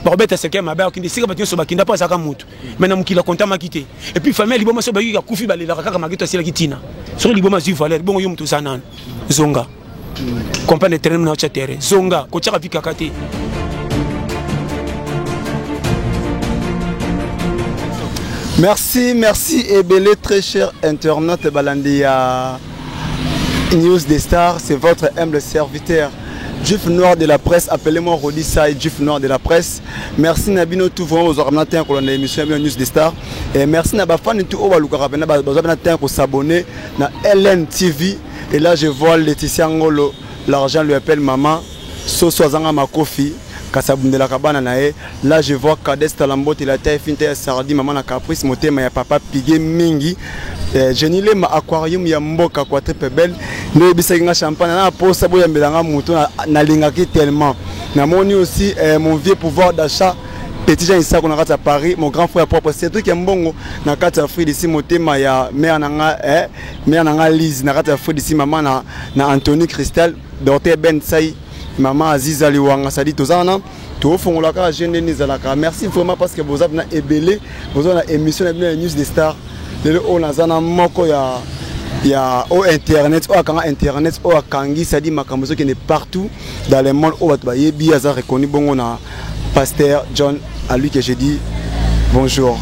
Robert Aseke mabaya qui décide que sur bakinda pas saka mutu mais na mukila konta makité et puis famille liboma so baki ka kufi balela kaka makito sila kitina sur liboma zu valeur bon yo mutu sanan zonga compagnie terrain na cha terrain zonga ko chaka vika kati. Merci, merci et belé très cher internaute Balandia News des Stars, c'est votre humble serviteur Juif Noir de la presse, appelez-moi Rodi Saï, Juif Noir de la presse. Merci Nabino tout vraiment aux organisateurs pour l'émission News des Stars. Et merci Nabafan tout au Balukarabena, pour s'abonner à LN TV. Et là je vois Laetitia Ngolo, l'argent lui appelle maman, Soswazanga Makofi. Là je vois Kades Talambot et la taille finte Sardi maman na caprice moté ma papa pigé mingi genile ma aquarium ya mboka kwa très belle ne bisenga champagne na posa boya mbelanga muto na lingaki tellement na moni aussi mon vieux pouvoir d'achat petit Jean Issa qu'on a à Paris mon grand frère propre c'est truc mbongo na kata Afrique ici moté ma ya mère nanga Lise na kata Afrique ici maman na Anthony Christel docteur Ben Saï maman Aziza Liwanga ça dit tozana to fongolaka jeune nizalaka merci vraiment parce que vous avez ébélé vous avez émission la news des stars le on azana moko ya au internet au kanga internet au kangi ça dit makambo qui est partout dans le monde au ba yebi aza reconnu bongo na pasteur John à lui que j'ai dit bonjour.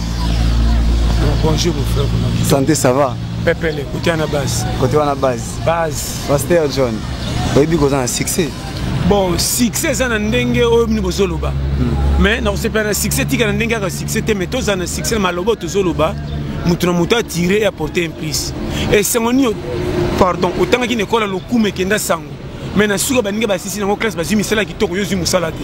Bonjour mon frère. Santé ça va? Pepele côté à la base. Côté à la base. Base. Pasteur John. Oui bi kozana succès. Bon, succès ça n'a ndenge au niveau zoloba. Mais non c'est pas un succès tika ndenge ka succès te mais tous un succès malobo to zoloba. Mutu na mutu tirer et apporter un plus. Et c'est mon pardon, autant qu'il ne colle le coup mais kenda sango. Mais na suka baninga ba sisi na classe ba zumi sala kitoko yo zumi sala te.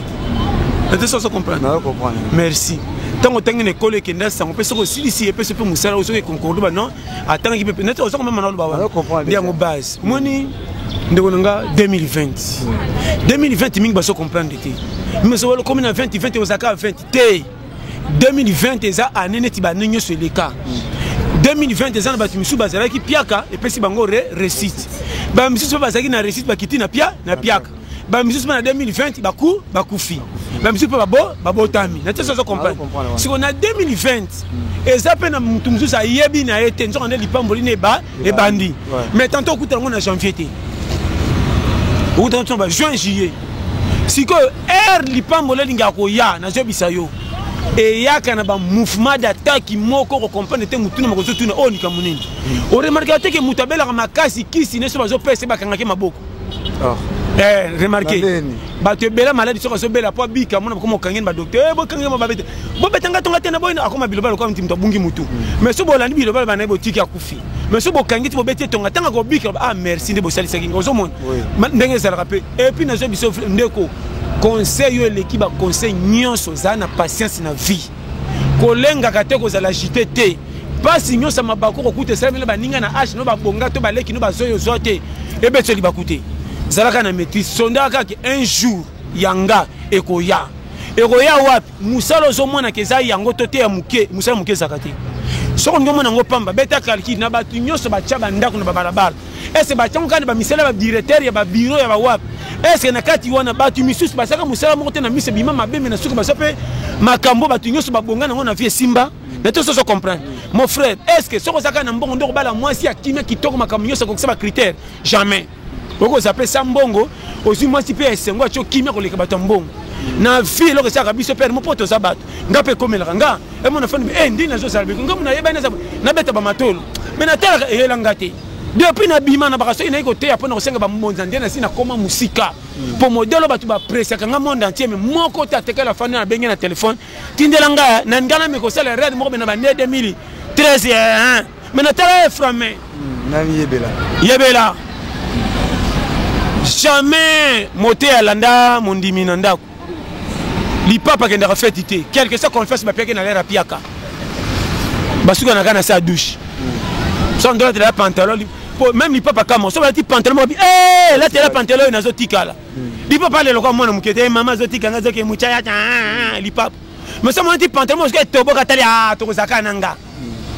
Est-ce que ça comprendre? Non, comprendre. Merci. Tant autant qu'il ne colle kenda sango peut se aussi ici et peut se peut musala aussi que concours ba non. Attends qu'il peut net aussi comme manalo ba. Non, comprendre. Bien au base. Moni ndonga 2020. 2020 mingi ba so comprendre te. Mais so comme na 2020 osaka 20 te. 2020 eza année neti ba nenyo sur les cas. 2020 eza na batu misu bazala ki piaka et pesi bango récite. Ba misu bazaki na récite ba kiti na piaka. Ba misu na 2020 bakufi. Ba misu babo tami. Na tesa so comprendre. Si on a 2020 eza pe na mutu misu sa yebi na ete nzo ande lipamboli ne ba e bandi. Mais tantôt kuta ngo na janvier te. Ou tantôt ba juin juillet. Si ko lipamboli linga ko ya na zo bisayo. Et yaka na ba mouvement d'attaque moko ko comprendre te mutuna makozo tuna o nika munini o remarquer que mutabela ka makasi kisi ne so bazo pese ba kangaki maboko remarquer ba te bela maladie so bazo bela po bika mona ko mo kangeni ba docteur bo kangeni ba bete bo betanga tonga tena boina akoma bilobalo ko mtimto bungi mutu mais so bolandi bilobalo ba na bo tiki akufi mais so bo kangeti bo bete tonga tanga ko bika ah merci de bo salisa kingo zo mon ndenge za rappeler et puis na zo biso ndeko conseil yo l'équipe conseil nyonso za na patience na vie kolenga kateko za la JTT pas signo sa mabako ko kute sala ba ninga na h no ba bonga to ba leki no ba zoyo zote e beto li bakute zalaka na maîtrise sondaka que un jour yanga ekoya wapi musalo zo mona ke za yango tote ya muke musalo muke zakati soko ngomo na ngo pamba beta calcul na batu nyonso ba chaba ndako na barabara ese ba chango kana ba misala ba directeur ya ba bureau ya ba wapi est-ce que na kati wana batu misusu basaka musala moko te na mise bima mabeme na suka basope makambo batu nyonso babonga na ngona vie simba na to so comprendre mon frère est-ce que soko saka na mbongo ndoko bala mwasi akimia kitoko makambo nyonso ko kusaba critère jamais boko zape sambongo ozi mwasi pe esengo acho kimia ko leka batu mbongo na vie lo saka biso père mo poto zabato ngape komela nga e mona fani ndina zo salbe ngamu na yeba na beta ba matolo mais na tala eyela ngate depuis na bima na bakaso ina iko te ya pona kosenga ba mbonza ndena sina koma musika pour modelo batu ba presse kanga monde entier mais moko ta teka la fani na benga na téléphone tindela nga na ngana me ko sala red mo na ba 2013 mais na tala framé na yebela jamais moté à landa mondimi na ndako li papa kenda rafetité quelque chose qu'on fait ba peke na lera piaka basuka na kana sa douche sans droit de la pantalon même les papa comme ça va dire pantalon là tu as pantalon na zo tikala li papa le lokwa mona mukete mama zo tikanga zo ke muchaya li papa mais ça mon dit pantalon je to boka tali to kozaka nanga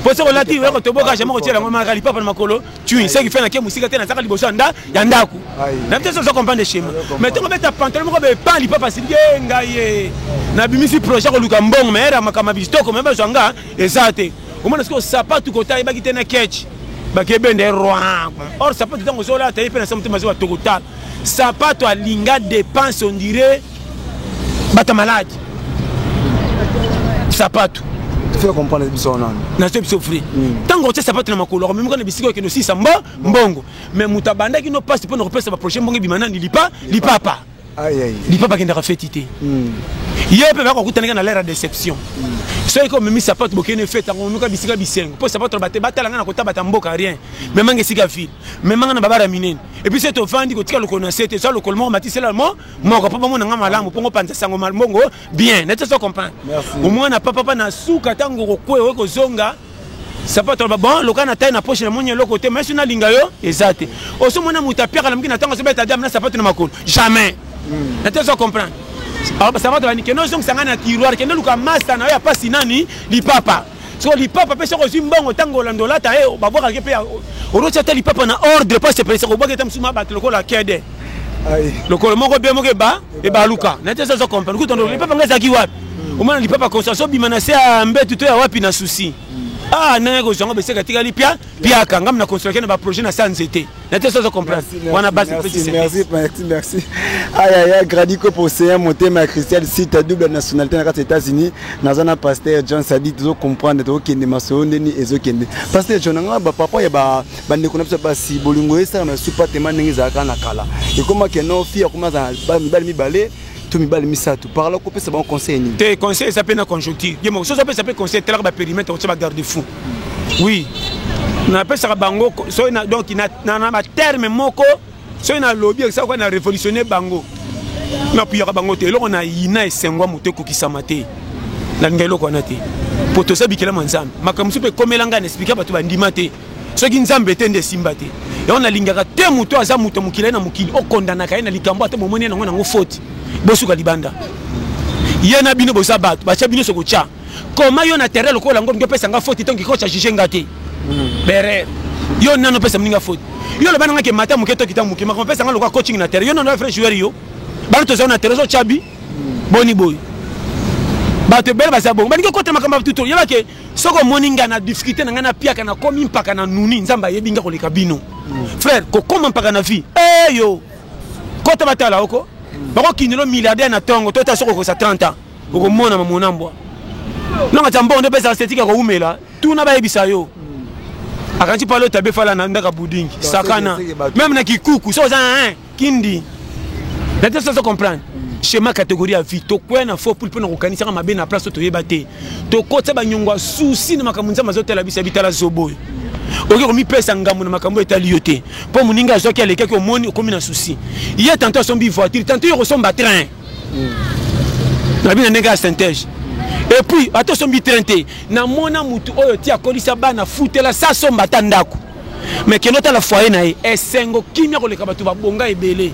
pour ça relati ouais to boka jamais retirer la maman lipa par makolo tu sais qui fait na ke musika tena saka liboso anda ya ndaku na peut-être ça comprendre le schéma mais tu mettre pantalon ko be pas lipa parce que ngaye na bimisi projet ko luka mbong mais era makama bisto ko même zanga ezate au moins est-ce que sapatu ko ta ba kitena catch ba ke bende roi or sapatu tango zola ta ipena sa mtima zo total sapatu alinga dépense on dirait bata malade sapatu tu fais comprendre biso non na so biso free tango tu sapatu na makolo même quand bisiko ke no si samba mbongo mais mutabanda ki no passe pour no repesa ba prochain mbongo bimana ni lipa lipapa aïe lipapa kenda fetité yepe ba ko kutana na l'air déception so ko memi sapatu bokene feta ngo nuka bisika bisengo po sapatu batala ngana ko tabata mboka rien mais mange sika fil mais manga na babara minene et puis c'est ofandi ko tika lo connaissait ça le colmo matisela mo ko papa mo nga malamu pongo panza sango malmongo bien nete so comprendre au moins na papa na suka tango ko kwe ko zonga sapatu ba bon lo kana taille na poche na monye lo côté mais na linga yo exact o so mona mutapia kala mkina tango so beta dam na sapatu na makolo jamais nete so comprendre alors ça va te dire que non donc ça ngana tiroir que ne luka master na ya pasi nani li papa so li papa pesa ko zimbongo tango landola ta e ba voir que pe o rocha te li papa na ordre pas se pesa ko boke tam suma bat loko la kede ai loko moko be moko ba e ba luka na te ça so comprendre ko tondo li papa ngasa ki wapi o mana li papa ko so bimana se a mbetu to ya wapi na souci ah na ko zongo be se ka tika li pia kanga na construire na ba projet na sanzete na te ça so comprendre wana base merci aïe Gradico pour c'est monter ma Christian site double nationalité dans les États-Unis nazana pasteur John Sadi to comprendre to kende masonde ni ezokende pasteur John nga ba papa ya ba ndeko na ba si bolingo esa na super tema ndenge za kana kala et comment que non fille comment ça ba mi balé to mi balé misato par là ko pesa bon conseil ni te conseil ça peut na conjoncture yemo so ça peut conseil tel ba périmètre on va garder fou oui na pesa bango so na donc na ba terme moko so na lobby ça ko na révolutionner bango na puis bango te loko na ina esengwa moto ko kisamate na ngelo ko na te poto sa bikela manzambe makamsu pe komelanga na expliquer batu bandima te so ki nzambe te nde simba te ya on alingaka te moto aza moto mukila na mukili o kondana kai na likambo ate momoni na ngona ngo faute bosuka libanda yena bino bosa batu bacha bino soko cha koma yo na terre lokola ngo ngopesa nga faute tonki ko cha jishenga te bere yo nano pesa mninga faute yo le bana ngake mata muketo kitamuke makompesa nga lokwa coaching na terre yo nano fresh joueur yo bana to zona terre zo chabi boni boy bato bele basa bon bani ko kota makamba tuto yeba ke soko moninga na difficulté na ngana piaka na komi mpaka na nuni nzamba yebinga ko leka bino frère ko koma mpaka na vie yo kota batala oko bako kinelo milliardaire na tongo to ta soko ko sa 30 ans ko mona mamona mbwa nonga tambo ndo pesa esthétique ko umela tuna ba yebisa yo akanti palo tabe fala na ndaka budingi sakana même na kikuku so za kindi na te so comprendre schéma catégorie à vie to quoi na faux pour na kokanisa ma be na place to yebate to kotsa ba nyongwa souci na makamunza mazotela bisa bitala zobo oke ko mi pesa ngamu na makambo etali yote po muninga zo ki aleka ki omoni okomi na souci hier tantôt sombi voiture tantôt yo somba train na bina nega Saint-Ège et puis ato sombi train na mona mutu oyo ti akolisa bana futela sa somba tandako mais kenota la foyer na esengo kimia ko leka batu ba bonga ebele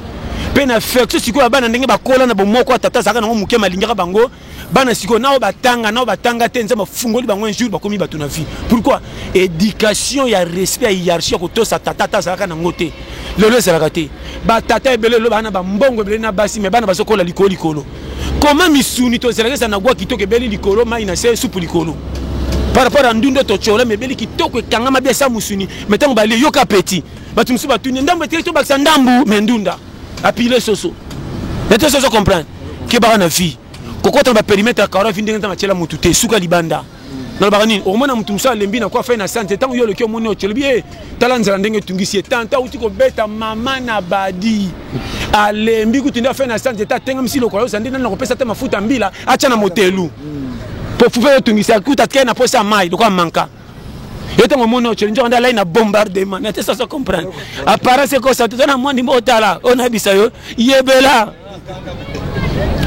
pena fekso siko bana ndenge bakola na bomoko atata saka nango muke malingaka bango bana siko nao batanga te nzama fungoli bango un jour bakomi batu na vie pourquoi éducation ya respect ya hiérarchie ko to sa tata saka na ngote lelo sala te ba tata ebele lo bana ba mbongo ebele na basi me bana basokola likolo comment misuni to sala na gwa kitoko ebele likolo mai na se soupe likolo par rapport à ndundo to chola me beli kitoko kangama bia sa musuni metango ba le yoka petit batu musu batu ndambo te to baksa ndambu mendunda apile soso nete soso comprendre ke ba na vie kokota ba périmètre akara vindi ngata machela mutu te suka libanda na ba nini o mona mutu musa lembi na kwa fa na santé tango yo le ke moni o chelbi talanzala ndenge tungisi tanta uti ko beta mama na badi alembi kutinda fa na santé ta tenga msilo kwa yo sandi na ko pesa te mafuta mbila acha na motelu po fufe tungisi akuta tena posa mai dokwa manka et on monte sur une là il a bombardement mais ça se comprend apparaît c'est quoi ça tout na monde motala on a bisayo yebela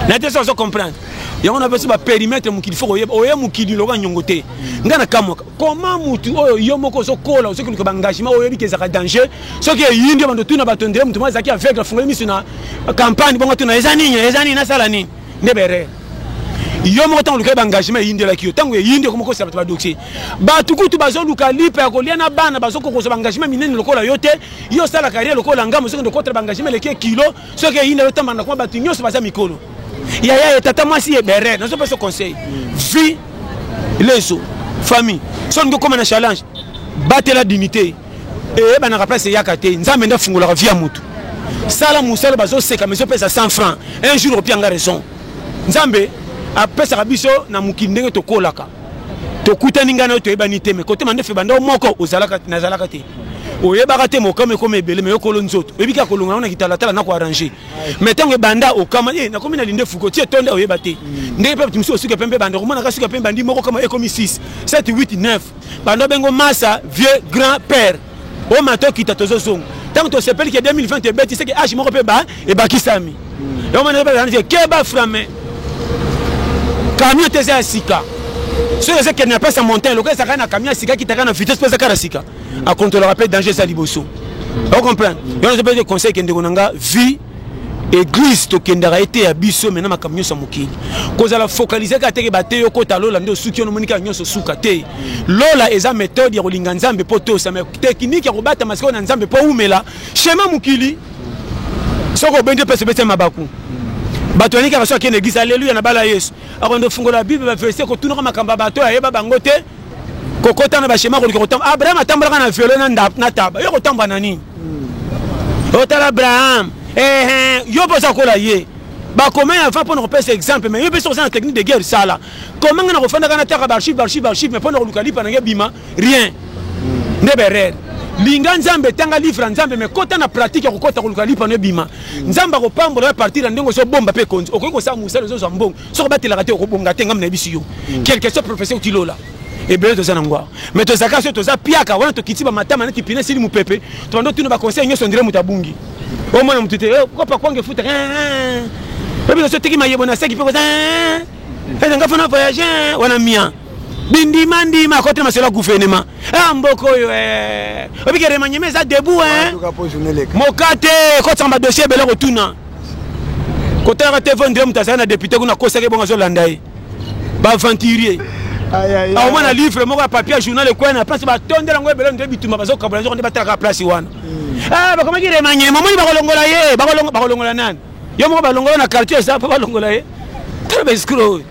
mais ça se comprend et on a besoin de périmètre mukili faut oye mukili loka nyongote ngana kamoka comment mutu oyo yomoko so kola so ko engagement oyo bi kezaka danger so que yindi bando tuna batondere mutu mazaki avec la fungoli misuna campagne bongo tuna ezani na sala ni ndebere yo moko tango luka engagement yindelaki yo tango yinde comme ko sabata ba dossier ba tukutu bazo luka lipa ko liana bana bazo ko ko engagement minene lokola yo te yo sala carrière lokola ngamo so ko contre engagement leke kilo so ke yinde tamba na ko ba tunyo so baza mikolo ya tata mwasi e bere na so pas conseil vie leso famille son ngo comme na challenge battre la dignité et ba na place yakate nzambe nda fungola via mutu sala musala bazo seka mais so pesa 100 francs un jour au pianga raison nzambe apesa kabiso na mukindenge to kolaka to kutani ngana to ebani te me kote mande fe banda moko ozalaka na zalaka te oyebaka te mokame comme ebele me yokolo nzoto oyebika kolonga na kitala tala na ko arranger mais tango banda okama na komi na linde fuko tie tonde oyeba te ndenge pe timiso suka pembe banda komona ka suka pembe bandi moko kama ekomi 6 7 8 9 banda bengo massa vieux grand père o mato kita tozo zongo tango to sepeli ke 2020 e beti seke age moko pe ba e bakisami yo mana ba nje keba frame camion teza sika so c'est que n'a pas sa montagne le ça na camion sika qui t'a na vitesse pesa kara sika a contrôler rappel danger ça liboso on comprend yo je peux te conseiller que ndonga vie église to kendara été ya biso maintenant ma camion sa mokili cause la focaliser ka teke bate yo kota lola ndo suki ono monika nyonso suka te lola eza méthode ya kolinga nzambe poto sa mais technique ya kobata masiko na nzambe po umela schéma mokili soko bende pese bete mabaku bato anika baso akene église alléluia na bala yesu akondo fungola bible ba verset ko tunaka makamba bato ayeba bango te kokota na ba schéma ko likotamba abraham atambala na violon na taba yo kotamba nani otala abraham yo posa kola ye ba comment avant pour nous repasser exemple mais yo peut sortir en technique de guerre ça là comment on refanda kana terre archive mais pour nous lukali pa na bima rien ne berer linga nzambe tanga livre nzambe mais kota na pratique ko kota lukali pa na bima nzamba ko pambola partir ndongo so bomba pe konzi okoko sa musalo zo mbongo so batela kate ko bonga tenga na bisiyo quelque chose professeur tilola et bien to zanangwa mais to zakaso to za piaka wana to kitiba matama na tipine sili mupepe to ndo tino ba conseil nyoso ndire mutabungi o mwana mutete ko pa kwange futa Parce que tu m'as dit que tu as voyagé, wana mia. Bindi mandi ma côté ma c'est le gouvernement. Ah mboko yo obi ke remanye meza debout Mokate ko tsamba dossier bela ko tuna. Ko tara te vendre mutasa na député ko na koseke bonga zo landai. Ba venturier. Aïe. Ah on a livre moko papier journal ko na place ba tondela ngo bela ndo bituma bazo kabula zo ko bataka place wana. Ah ba komaki remanye momoni ba kolongola ye ba kolongola nani. Yo moko ba longola na quartier ça ba longola ye. Très escroc.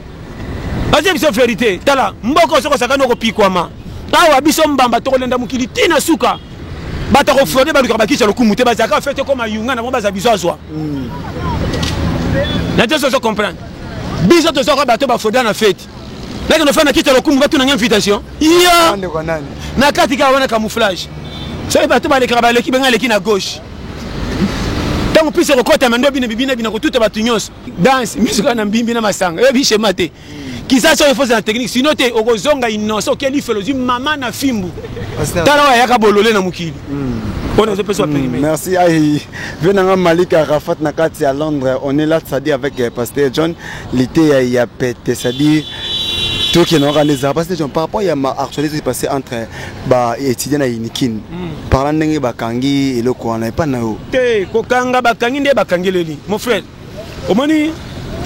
Azie biso vérité tala mboko soko sakano ko pikwama awa biso mbamba to kolenda mukili tina suka bata ko frauder ba lukaba kicha lokumute ba zaka fete comme ayunga na bomba za biso azwa na teso so comprendre biso to soko bato ba frauder na fete là que no fa na kicha lokumu batu na invitation iya na katika wana camouflage so bato ba lekra ba leki benga leki na gauche tango pise ko kota mando bina ko tuta batu nyos danse musique na mbimbi na masanga e bi chemate Kisa so il faut la technique sinon te okozonga innocent quel philosophie maman na fimbu tala ya ka bolole na mukili on a besoin de périmètre. Merci aïe venanga Malik Arafat na kati à Londres on est là ça dit avec pasteur John l'été il y a pété ça dit tout qui n'aura les pasteur John par rapport il y a ma actualité qui passé entre ba étudiant na Inikin parlant ndenge bakangi et le ko on pas na yo te ko kanga bakangi nde bakangeleli mon frère omoni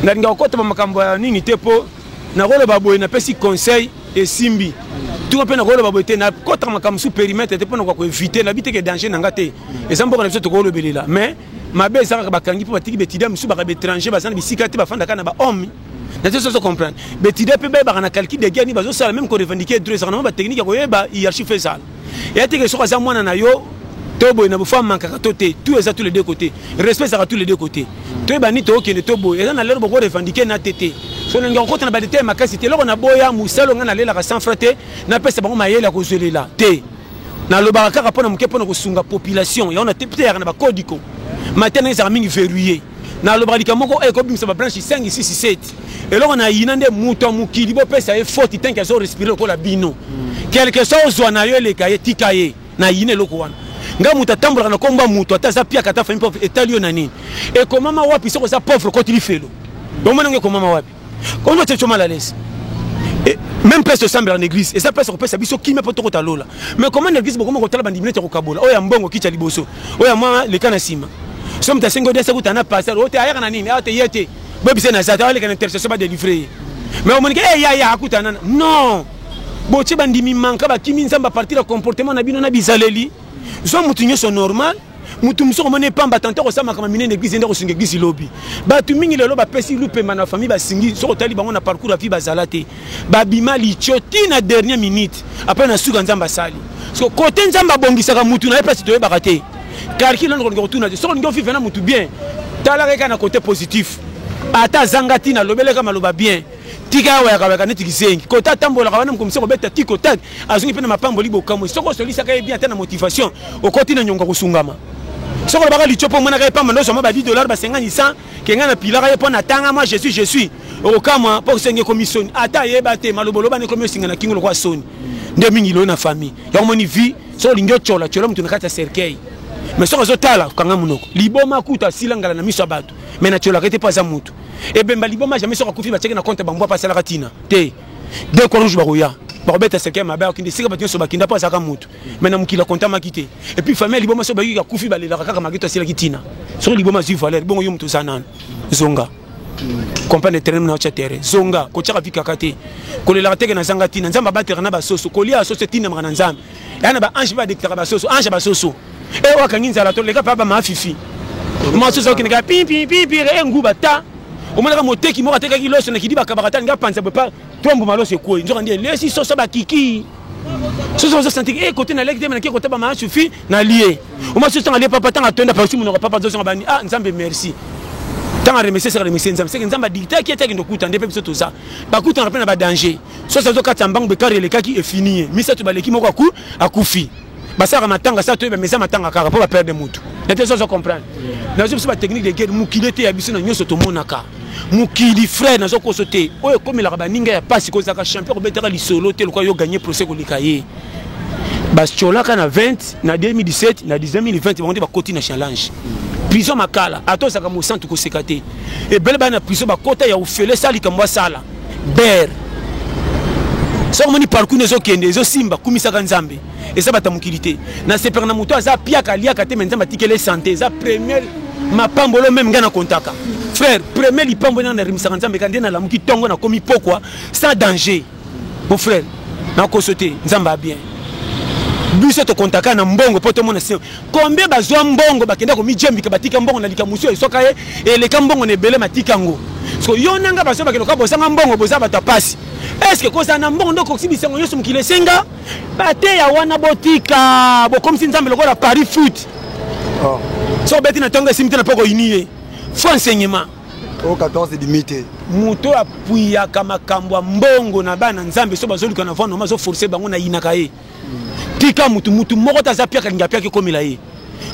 ndinga okota makambo ya nini tepo na rolo baboy na pesi conseil et simbi tout peu na rolo baboy te na kota makam sous périmètre te pona ko éviter la bité que danger na ngate et ça mboka na biso to ko lobelela mais mabe ça ka bakangi po batiki betida musu ba étranger ba sana bisika te ba fanda kana ba homme na te so comprendre betida pe ba na calcul de guerre ni bazo sala même ko revendiquer droit ça na ba technique ko yeba hiérarchie fait ça et ate que so ka za mwana na yo to boy na bo femme manka to te tout ça tous les deux côtés respect ça tous les deux côtés to ba ni to ke ne to boy et na lelo bo revendiquer na tete so nga ko tana ba de te makasi te loko na boya musalo nga na lela ka sans frate na pesa bango mayela ko zelela te na lobaka kaka pona muke pona ko sunga population ya on a te peut-être na ba kodiko matena za mingi verrouillé na lobaka likamoko e ko bimisa ba branche 5 6 7 et loko na yinande muto mukili bo pesa e forte tank ya so respirer ko la bino quelque chose zo na yo le kaye tikaye na yine loko wana nga muta tambola na komba muto ata za pia kata famille pauvre etalio na nini et comment ma wapi soko za pauvre ko tilifelo donc mona comment ma wapi comment tu es mal à l'aise et même personne semble en église et ça peut se repasser biso qui me peut to lola mais comment l'église comment ko tala bandimine te ko kabola oya mbongo kicha liboso oya moi le kana sima somme ta sengo de sa kutana passer ote aya kana nini ate yete bobi se na zata ale kana intercession ba délivrer mais au monique ya akutana non boche bandimi manka ba kimi nzamba partir le comportement na bino na bizaleli zo mutu nyoso normal mutu msoko mone pamba tante ko sama kama minene église ndeko singa église lobi ba tu mingi lelo ba pesi lupe mana famille ba singi soko tali bango na parcours la vie bazalate ba bima lichoti na dernière minute après na suka nzamba sali so côté nzamba bongisaka mutu na place to bakate car ki londko ngoko tuna soko ngoko vivre na mutu bien tala reka na côté positif ata zangati na lobeleka maloba bien tika wa yakabaka neti kisengi kota tambola kabana mkomisa ko beta tiko tag azungi pena mapambo libo kamwe soko solisa ka bien tena motivation okoti na nyonga kusungama soko baka lichopo mona ka pamba ndo soma ba $10 ba 50 kenga na pilara ye pona tanga moi je suis okama pour senge commission ata yeba te malobolo ba ne commission singa na kingo kwa soni nde mingi lo na famille ya moni vie so lingyo chola mtu na kata cercueil mais soko zotala kanga munoko liboma kuta silangala na miso bato mais na chola kete pas za mutu et bemba liboma jamais soko kufi ba cheke na compte bangwa pasala katina te de ko rouge baroya barobeta cercueil maba okinde sika bato so bakinda pas za mutu mais na mukila compte makite et puis famille liboma so ba yika kufi balela kaka makito sila kitina so liboma zu valeur bongo yo mutu sanana zonga comprendre terrain na chatere zonga ko chaka vika kate ko le la teke na zanga tina nzamba batera na basoso ko lia soso tina mangana nzambe yana ba ange ba déclarer basoso ange basoso e wa kanginza la to le ka pa ba mafifi mo soso kinga pi nguba ta o mona ka moteki mo ateka ki loso na kidiba kabakata nga panza ba tombo malose ko nzo ndie lesi soso ba kiki soso so senti e côté na lekte na ki côté ba mafifi na lié o mo soso ngale papa tanga tonda pa simu no papa zoso ngabani ah nzambe merci tant à remercier c'est remercier nzambe c'est que nzamba dicta qui était ndokuta ndepe biso toza bakuta na pena ba danger so ça zo kata mbango be kare le kaki e fini misa to baleki moko akufi basaka matanga ça to be mesa matanga kaka pour ba perdre mutu n'était ça comprendre na zo ba technique de guerre mukilete ya biso na nyoso to monaka mukili frère na zo ko sote oyo komela ba ninga ya pasi ko zaka champion betera li solo te ko yo gagner procès ko likaye bas cholaka na 20 na 2017 na 2020 ba ba koti na challenge prison makala ato saka mo santu ko sekate e bele ba na prison ba kota ya ofele sali kambwa sala ber so moni parcours nezo kende zo simba kumisaka nzambe et ça bata mukilité na sepera na muto aza piaka liaka te nzamba tikele santé za premier mapambolo même ngana kontaka frère premier lipambo na rimisaka nzambe kande na lamuki tongo na komi pokwa sans danger mon frère na ko sauter nzamba bien biso to kontaka na mbongo poto mona sio combien bazwa mbongo bakenda ko mijembika batika mbongo na likamuso esoka ye ele kambongo ne bele matikango so yonanga baso bakelo ka bosanga mbongo boza bata pasi est-ce que koza na mbongo ndoko sibisango yoso mukile senga bate ya wana botika bo comme si nzambe lokola Paris foot oh so beti na tonga simite na poko inie faut enseignement au 14 limité muto apuya kama kambwa mbongo na bana nzambe so bazoluka na vendre mazo forcer bango na inaka ye tika mutu moko taza pia kalinga pia ke komila ye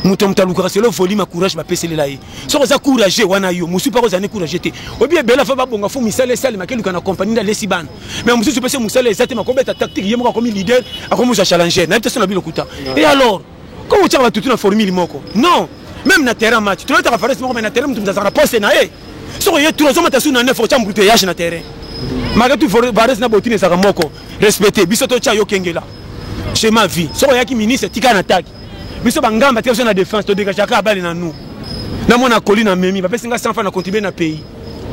mutu mtaluka selo volume courage ba peselela ye so za courage wana yo musu pa ko zane courage te obi bela fa ba bonga fu misale sale makeluka na compagnie da lesiban mais musu pese musale ezate makobeta tactique ye moko komi leader akomu za challenger na tese na bilokuta et alors comment tu vas tout na formule moko non même na terrain match tu vas faire moko mais na terrain mutu mzaza na poste na ye so ye tu zo matasu na 9 faut chambrute yage na terrain magatu vares na botine za moko respecter biso to cha yo kengela chez ma vie soko yaki ministre tika na taki biso bangamba tika na défense to dégage ka bali na nous na mona colline memi ba pesinga 100 francs na contribuer na pays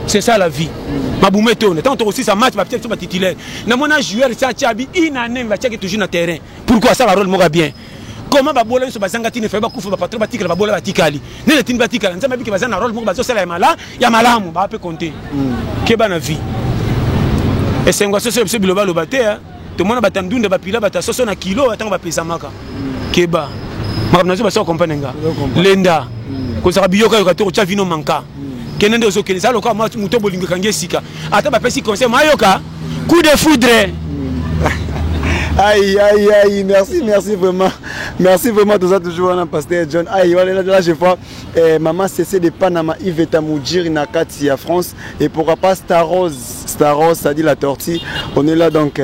c'est ça la vie mabumeto ne tant aussi ça match ba peut-être ba titulaire na mona joueur ça chabi inane va checker toujours na terrain pourquoi ça va rôle moka bien comment ba bola so bazanga tine fa ba kufu ba patron ba tikala ba bola ba tikali ne tine ba tikala nzamba biki bazana rôle moka ba so sala ya malamu ba pe compter keba na vie et c'est ngwa so so biloba lo baté tout le monde va t'endunda ba pila ba ta soso na kilo atanga ba pesa maka keba maka nazo ba so comprendre nga lenda ko saka biyoka yo ka to cha vino manka kenende ozo kele ça lokwa muto bolinga kange sika ata ba pesi conseil mayoka coup de foudre. Aïe, merci vraiment tout ça toujours on a pasteur John. Aïe, voilà là je vois maman cessé de Panama Iveta Moudjir Nakati à France et pourquoi pas Star Rose ça dit la tortille. On est là donc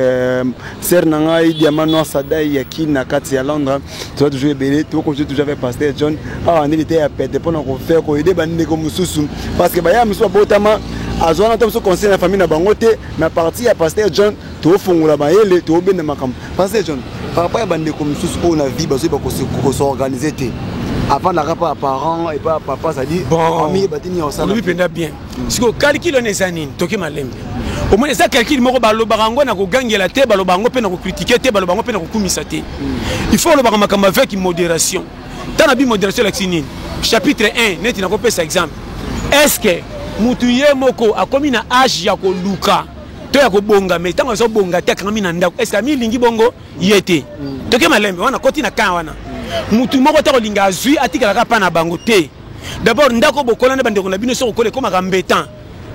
Ser Nangai Diamant Noir Sadai Yaki Nakati à Londres. Tu vas toujours belé tout comme je toujours avec pasteur John. Ah on était à pète pour nous faire ko aider bande comme Soussou parce que ba ya mso botama azwana tom so conseil la famille na bangote mais partie à pasteur John to fungula ba yele to bende makam pasteur John par rapport à bande comme Soussou on a vie bazo ba ko s'organiser té avant la rapa à parents et pas papa ça dit bon famille batini ensemble lui penda bien parce que calcul on ezanine toki malembe au moins ça calcul moko balobango na ko gangela te balobango pe na ko critiquer te balobango pe na ko kumisa te il faut le bakamaka avec modération dans la modération l'exinine chapitre 1 net na ko pesa exemple est-ce que mutuye moko akomi na âge ya ko luka to ya ko bonga mais tango so bonga te kangami na ndako est-ce que mi lingi bongo yete toki malembe wana koti na kan wana mutu moko ta kolinga azui atikala pa na bango te d'abord ndako bokola ne bandeko na bino so kokole koma kambetan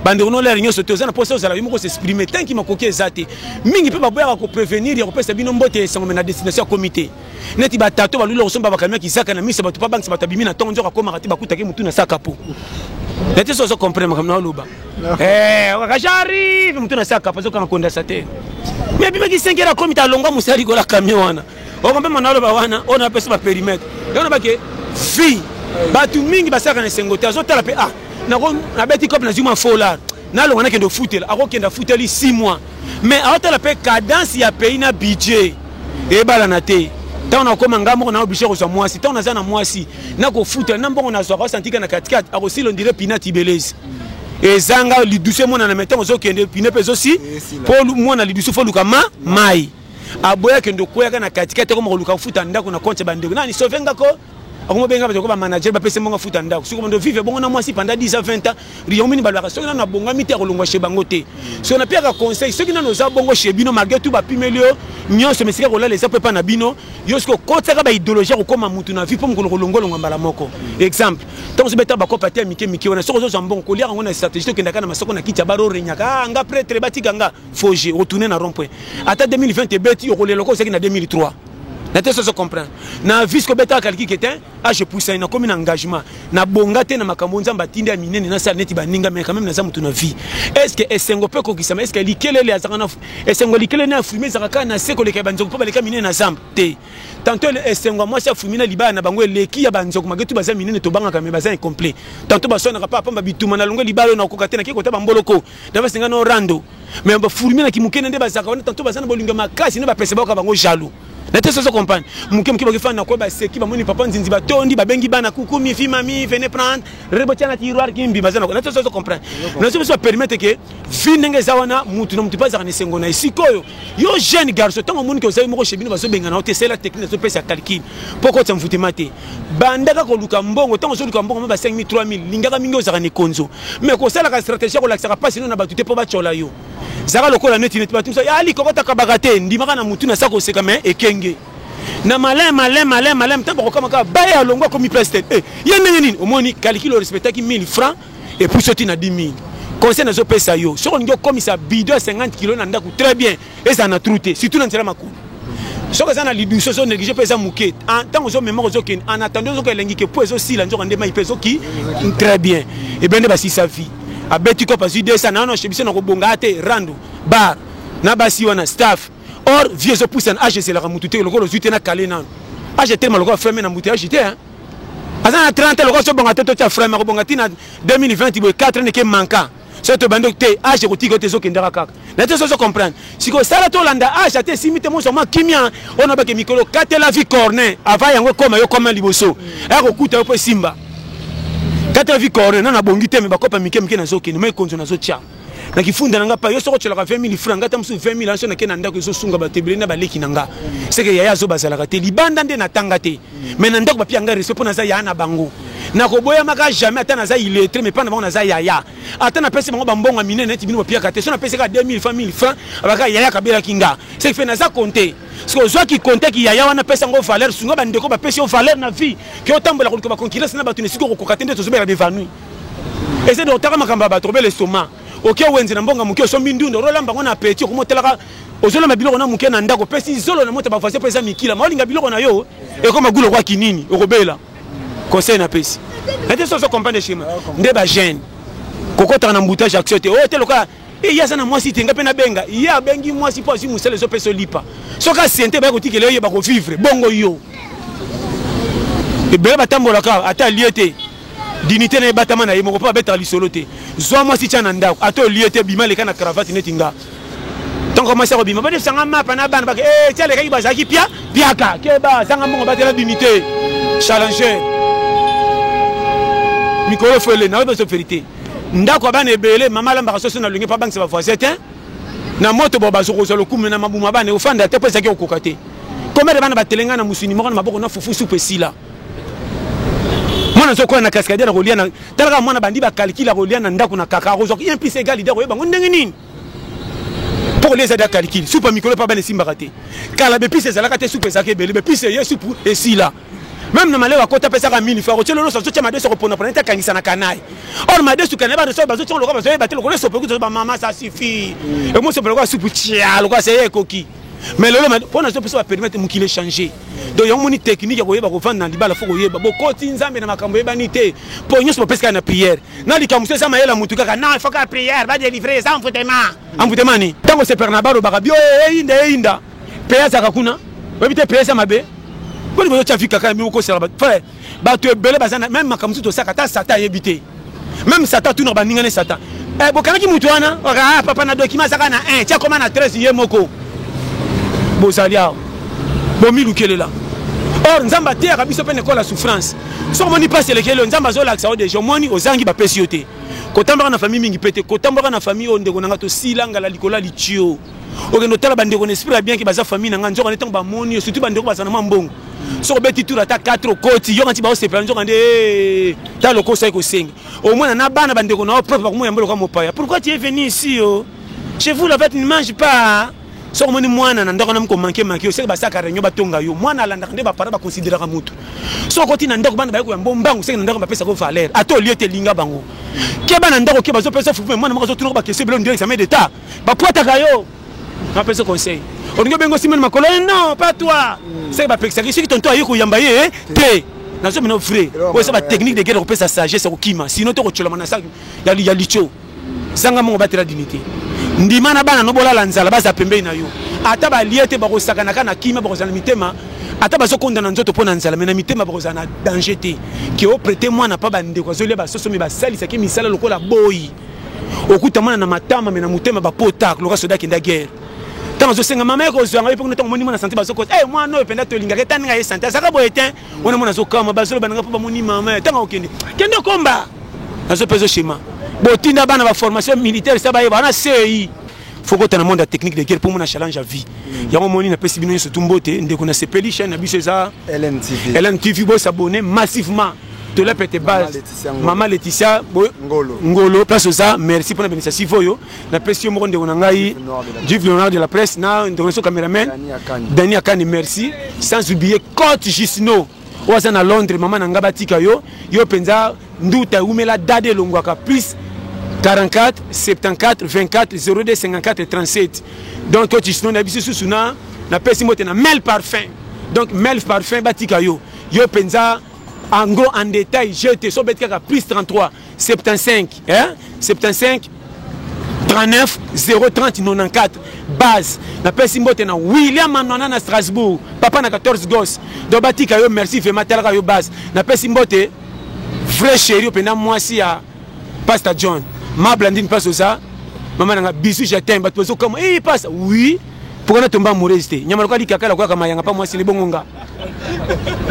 bandeko no la réunion sauté ozana posa ozala bimo ko s'exprimer tant ki makoki ezate mingi pe baboya ko prévenir ya ko pesa bino mbote sango na destination comité neti batato balula kosomba bakamia kisaka na misa batu pa bank batabimi na tongo nzoka koma kati bakutaki mutu na sakapo neti so comprendre comme na loba wakajari mutu na sakapo zo kana kondasateur mais bima ki 5 heures comité alonga musali ko la camion wana okombe manalo ba wana on a pesa ba périmètre yona ba ke fi batu mingi basaka na sengote azotala pe na beti cop na zuma fola na longa na kendo footela akokenda footeli 6 mois mais azotala pe cadence ya pays na budget e bala na te tant on a comme ngambo na obligé ko so moisi tant on a na moisi na ko footela na mbongo na so ko santika na 4-4 akosi lo ndire pinati belezi ezanga liduse mona na metango zo kende pine pezo si pour mona liduse fo lukama mai aboya kendo koyaka na katikati ko moluka futa ndako na compte bandeko nani sovenga ko akomo benga ba ko manager ba pese monga futa ndako siko ndo vive bongo na mwasi pendant 10 à 20 ans riomini balaka soko na bonga miti akolongwa chez bango te so na pia ka conseil soko na noza bongo chez bino malgré tout ba pimelio nyonso mesika ko la les ape pa na bino yosko kotaka ba idéologie ko koma mutu na vie pour ko longolonga mbala moko exemple tant so beta ba ko patia mike wana soko zo mbongo ko lia ngona stratégie to kenda kana masoko na kitia baro renyaka nga prêtre batika nga foger retourner na rond point ata 2020 beti yo kolelo ko seki na 2003 Nate so comprendre. Na visco beta kalki ketin, je pousse na comme un engagement. Na bonga te na makambo nzamba tindi minene na sa neti baninga mais quand même na za mutu na vie. Est-ce que esengo pe ko kisama est-ce que likele le azana esengo likele na fumé zaka na seko le kabanzo ko baleka minene na zamba te. Tantôt esengo moi sa fumina liba na bango leki ya banzo ko magetu baza minene to banga kame baza incomplet. Tantôt basona pa pamba bituma na longo libalo na ko katena ki ko ta bamboloko. Dava singa no rando. Mais ba fumina ki mukene nde bazaka wana tantôt bazana bolinga makasi ne ba pesa ba ka bango jaloux. Nate so comprendre muke muke bakifana ko ba seki ba moni papa nzinzi ba tondi ba bengi bana kuku mi fi mami venez prendre rebotia na tiroir kimbi bazana ko nate so comprendre na so permettre que vinenge zawana mutu no mutu pas za nesengo na isikoyo yo jeune garçon tango moni ko sai moko chebino baso benga na hôtel la technique so pesa calcul poko tsa mfuti mate bandaka ko luka mbongo tango so luka mbongo ba 5000 3000 lingaka mingi ozaka ne konzo mais ko sala ka stratégie ko lakisa pas sinon na batute po ba chola yo zaka lokola neti neti batumsa ya ali kokota kabagate ndimaka na mutu na sako seka mais ekenge na malin tant ko kamaka baya longwa comme president yene nini omoni calcul respecta ki 1000 francs et puis sorti na 10000 conseil na zo pesa yo so ngo comme ça bidon 50 kg na ndako très bien et ça na trouté surtout na nzela makulu so ka sana liduso so négligé pesa muket en tant que zo mémoire zo ken en attendant zo ka lengi ke po zo sila nzo ndema ipeso ki très bien et ben ba si sa vie a beti ko pas idée ça non chebiso na ko bonga te rando bar na basi wana staff or vieux zo pousse en âge c'est la ramutute le ko zuite na kale na âge tellement le ko fermer na muté âge hein azana 30 le ko so bonga te to tia frère ma ko bonga tina 2020 bo 4 ne ke manka so to bando te âge ko tiko te zo kendara kaka na te so comprendre si ko sala to landa âge te simite mo so ma kimia ona ba ke mikolo kate la vie corner ava yango koma yo koma liboso e ko kuta po simba kate la vie corner na bongi te me ba kopa mike na zo ke me konzo na zo tia na kifunda nanga pa yo soko tshela 20000 francs ngata musu 20000 anso na ke na ndako zo sunga ba tebele na ba leki nanga seke yaya zo bazala ka te libanda nde na tanga te mais na ndako ba pia nga respect pona za ya na bango na ko boya maka jamais atana za illettré mais pas na bango za yaya atana pese bango ba mbonga minene neti bino ba pia ka te so na pese ka 2000 francs abaka yaya kabela kinga c'est fait na za compter parce que zo ki compter ki yaya wana pesa ngo valeur sunga ba ndeko ba pese valeur na vie ki otambola ko ba concurrence na ba tu ne siko ko katende to zo bela devanu et c'est de otaka makamba ba trouver l'estomac OK wenze na mbonga muke so mbindundo rolamba ngona petit ko motelaka ozola mabiloko na muke na ndako pesi zolo na mota ba fase pesa mikila malinga biloko na yo e ko magulo kwa kinini okobela conseil na pesi ete so comprendre schéma nde ba jeune kokota na mboutage action te o te loka e ya sana mwasi tenga pe na benga ya bengi mwasi po si musele so peso lipa so ka sente ba ko tikele yo ba ko vivre bongo yo e be ba tambola ka ata liete dignité na batama na yemo ko pa beta lisolo te zo moi si tana ndako ato liete bima le kana cravate netinga tant comment ça bima ba de sanga mapa na bana ba tia le kai ba zaki pia piaka ke ba sanga mongo ba de la dignité challenger mikolo fele na ba so vérité ndako bana ebele mama lamba so na lungi pa bank c'est pas voisin na moto boba so ko kumu na mabuma bana ofanda te pesa ke okokate combien de bana batelenga na musuni moko na maboko na fufu soupe sila mwana so ko na cascade na rolia na talaka mwana bandi ba calcula rolia na ndako na kaka rozo il plus égal leader oyeba ndenge nini pour les aider à calculer soupe mikolo pa bana simba raté kala be pisse ezalaka te soupe zake bele be pisse ye soupe et sila même na malewa kota pesa ka 1000 francs tshelo lo so tshema de so repona pour neta kangisa na kanai or ma de su kanai ba de so ba zo tshelo ko ba zo ba telo ko le so pe ko ba mama ça suffit et moi so pe ko soupe tia lo ko c'est ekoki mais le pour na so pesa ba permettre mukile changer donc yo moni technique ya ko yeba ko vanda ndibala foko yeba bo koti nzambe na makambo yeba nité pour nyo so pesa na prière na likamuso ça mayela mutu kaka non il faut que prière va délivrer sans enfoutement ni tango se pernabaro bakabio inda pesa kakuna webite pesa mabe quand vous avez vu quelqu'un qui est frère, tu es belé, même ma caméra de Satan, Satan est évité. Même Satan, tout le monde est Satan. Eh, bon, quand tu es papa n'a document, ça n'a un, tiens, comment on a 13 yemoko. Bon, ça y est, bon, milou qui est là. Or, nous avons terre, nous avons la souffrance. Si on n'y passe les kélés, nous avons l'accès des gens, nous avons des péciotés. Quand on a une famille, quand on a une famille, on a aussi langue à la licola, litio. On a noté bande on esprit bien que basa famille nga nzo on est ba moni surtout bande ko basa na mbongo so beti tour ata 4 koti yo kanti ba o sepela nzo kande ta loko sai ko senga au moins na bana bande ko na propre ko mo yambolo ko mopaya pourquoi tu es venu ici chez vous la fête ne mange pas so ko moni mwana na ndako na mko manquer o seka basa ka renyo batonga yo mwana alanda kande ba para ba considérer ka mutu so ko tina ndako bana ba ko mbombangu seka ndako ba pesa ko valeur ato lieu te linga bango ke bana ndako ke bazo pesa fufu mwana mako zo tuno ba kese belo ndire examen d'état ba poata ka yo rappelle ce conseil. On dit que si ma colonne, non, pas toi. C'est pas parce que si ton toit est yambaye, t'es. Dans ce moment frère, c'est la technique de guerre européenne, sa sagesse au kima. Sinon, tu as manasa, il y a licho. Sanga mon battre la dignité. Ndimana bana no bola lanza la base pembe na yo. Ata ba liete ba kosakana kana kima ba kozana mitema. Ata ba so konda na nzoto pona nzala mena mitema ba kozana danger te. Ki o prêter moi na pas bande ko zole ba soso mi ba sali saki misala lokola boy. Okuta mana na matama mena mutema ba potak loka soda kinda guerre. Tant que c'est maman qui a pour nous monument santé parce que eh moi non pendant que linga ketani ga santé ça ka boyetin on mona zo kama bazolo bananga pa monument mais tant okende kende combat na zo peso schéma botinda bana ba formation militaire ça ba yeba na CI faut que tu na monde technique de guerre pour mon challenge à vie ya moni na pesi bino surtout mbote ndeko na sepeli chaîne na biso ça LN TV bo s'abonner massivement de la petite base maman Laetitia ngolo place ça merci pour la bénédiction voyo na pesi mo ndeko na ngai du Léonard de la presse na ndeko so cameraman Dani Akani merci sans oublier coach Gisno oza na Londres maman na ngabatika yo penza nduta umela dade longwaka plus 44 74 24 02 54 37 donc coach Gisno na biso susuna na pesi mo na Mel Parfum donc Mel Parfum batika yo penza en gros, en détail, je te sois plus 33, 75, hein? 75, 39, 030, 94, base. La personne qui est William Manona à Strasbourg, papa na 14 gosses. Donc, batika yo merci, fait matériel yo base. La personne qui est vrai chéri, pendant moi si à Pastor John. Ma Blandine passe au ça. Maman n'a bisou, je t'aime. Bah, tu vois comment il passe? Oui. Pourquoi tu tombes amoureux? Nyamalo dit kaka la quoi comme yanga pas moi c'est les bongonga.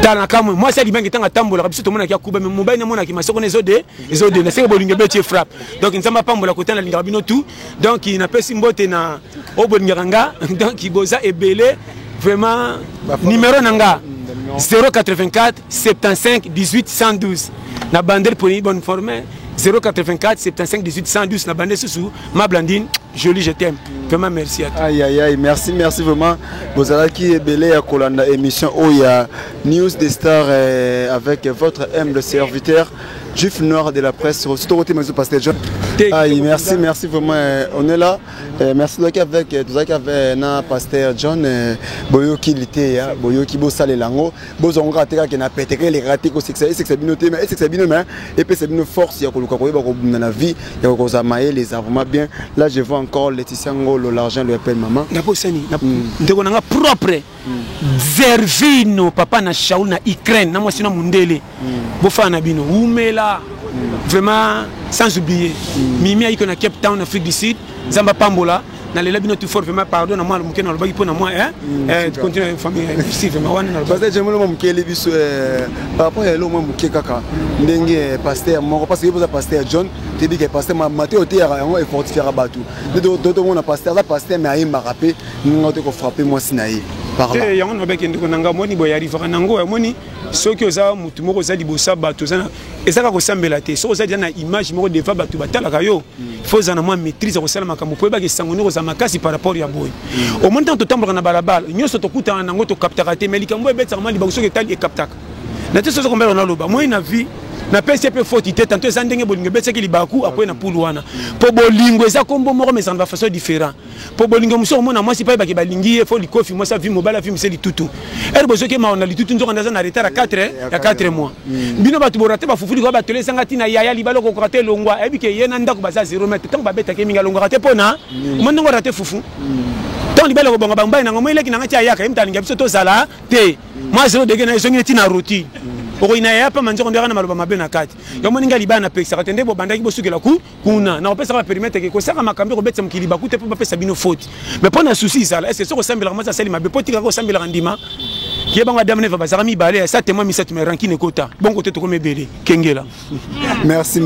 Dans comme moi c'est bien que tant tambola biso to mona ki akuba mais mobile mona ki masoko nezode ezode na seko bolinga beti frappe donc nzamba pambola kota na linga bino tout donc il n'a pas simbote na oboniranga donc iboza ebele vraiment numéro nanga 084 75 18 112 na bandel pour une bonne forme 084 75 18 112 na bandel sous ma Blandine jolie je t'aime vraiment merci à toi. Aïe aïe aïe merci vraiment vous allez qui est belé à Kolanda émission où il y a News des Stars avec votre humble serviteur Juif Noir de la presse sur tout côté mais pasteur John. Aïe merci vraiment on est là merci donc avec tout ça avec na pasteur John boyoki lité ya boyoki bo sale lango bozongo rateka ke na pétérer les ratés ko c'est binoté mais c'est bino mais et puis c'est une force ya koluka ko ba ko na la vie ya ko zamaye les armements bien là je vois encore Laetitia Ngolo l'argent lui appelle maman na posani na ndeko nanga propre Zervino papa na Shaul na Ukraine na moi sino mundele bo fa na bino umela vraiment sans oublier Mimi aiko na Cape Town Afrique du Sud Zamba Pambola na lela bino tout fort vraiment pardon na moi le mukena lobaki pona moi continue famille merci vraiment wana na parce que j'aime le mukele biso par rapport à l'homme muke kaka ndenge pasteur moko parce que vous pasteur John te dit que pasteur Matthieu te ya et fortifier batu d'autres on a pasteur mais ayimba rapé ngote ko frapper moi sinayi par là yango no beki ndiko nanga moni boya rifa nango moni soki oza mutu moko za libosa bato za ezaka ko sambela te so oza na image moko defa bato batalaka yo faut za na moi maîtrise ko sala makambo po ba ke sangoni ko za makasi par rapport ya boy au moins tant to tambola na balabala nyoso to kuta nango to captaka te mais likambo ebetsa mali ba soki tali e captaka na te so ko mbela na loba moi na vie na PCP forti te tanto eza ndenge bolingo betsaki libaku après na pulu wana po bolingo eza kombo moko mais ça va façon différent po bolingo muso mona mwasi pa ba balingi faut likofi moi ça vie mobile vie miseli tutu er bozoke ma on a litutu nzoka ndaza na retard à 4 mois bino batu borate ba fufuli ko ba tole sanga tina yaya libalo ko rate longwa ebike yena ndako baza 0 m tant ba beta ke minga longwa rate pona mondo ngo rate fufu tant libalo ko bonga bamba na ngomo ile kinanga tia yaka imtalinga biso to sala te moi 0 degré na zongi tina routine oko ina ya pa manzo ndera na maloba mabe na kati yo moninga libana na pesa katende bo bandaki bo sukela ku kuna na opesa ba permettre ke ko saka makambi ko betsa mukili bakute po ba pesa bino faute mais pona souci sala est-ce que soko sambela kama sali mabe potika ko sambela ndima ki banga damne va bazara mi balé ça témoin mi ça me rankine kota bon côté to ko mebele kengela merci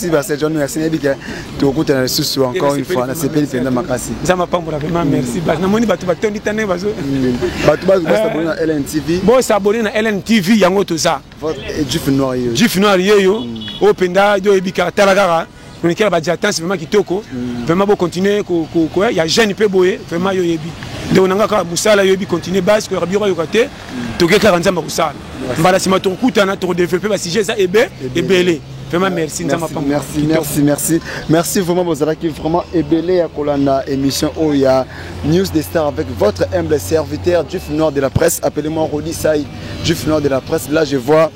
Pasteur John merci nebika to kuta na susu encore une fois na sepeli penda makasi nzama pambola vraiment merci na moni batu batondi tane bazo batu bazo s'abonner na LNTV bo s'abonner na LNTV yango to ça Juif noir yo o penda do ebika talagara on est ba jatans vraiment kitoko vraiment bo continuer ko ya jeune pe boye vraiment yo yebi de onanga ka musala yo bi continuer base ko rabiro yo kate to ke 40 ba kusala mbala sima to kutana to développer ba sujet ça ebele vraiment merci merci vraiment bozala qui vraiment ebele ya kolanda émission o ya News des Stars avec votre humble serviteur Juif noir de la presse, appelez-moi Rodi Saï Juif noir de la presse. Là je vois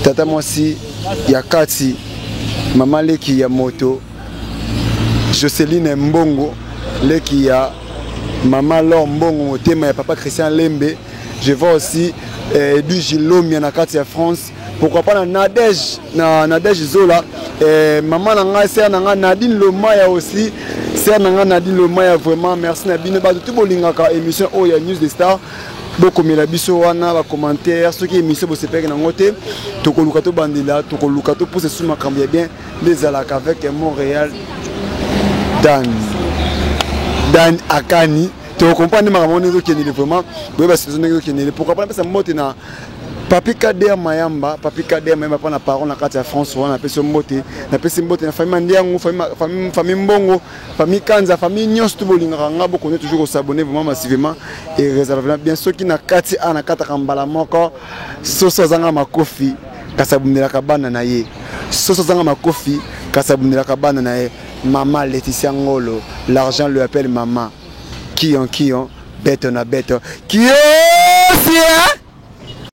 tata Mwasi ya Kati, maman Leki ya moto, Jocelyne Mbongo Leki ya maman Laure Mbongo tema ya papa Christian Lembe. Je vois aussi Edu Gilomi na Kati ya France. Pourquoi pas na Nadège Zola, maman nanga sœur nanga Nadine Lomaya aussi, sœur nanga Nadine Lomaya vraiment merci na bino ba tout bolingaka émission o ya News des Stars. Beaucoup mela biso wana ba commentaire ceux qui émission bo sepeke na ngote to ko luka to bandila to ko luka to poser sur makambo ya bien les alaka avec Montréal Dan Akani to comprendre makambo ne zo kenile vraiment bo ba saison ne zo kenile pourquoi pas ça mote na Papi Kader Mayamba pa na parole na kati ya France wana pesa mbote na pesa mbote na famille Ndiangu famille Mbongo famille Kanza famille nyonso to bolinga ngabo connaît toujours ko s'abonner vraiment massivement et réserver bien ceux qui na kati ana kata kambala moko soso zanga makofi kasabundela kabana na ye soso zanga makofi kasabundela kabana na ye maman Laetitia Ngolo l'argent lui appelle maman qui on bête na bête qui est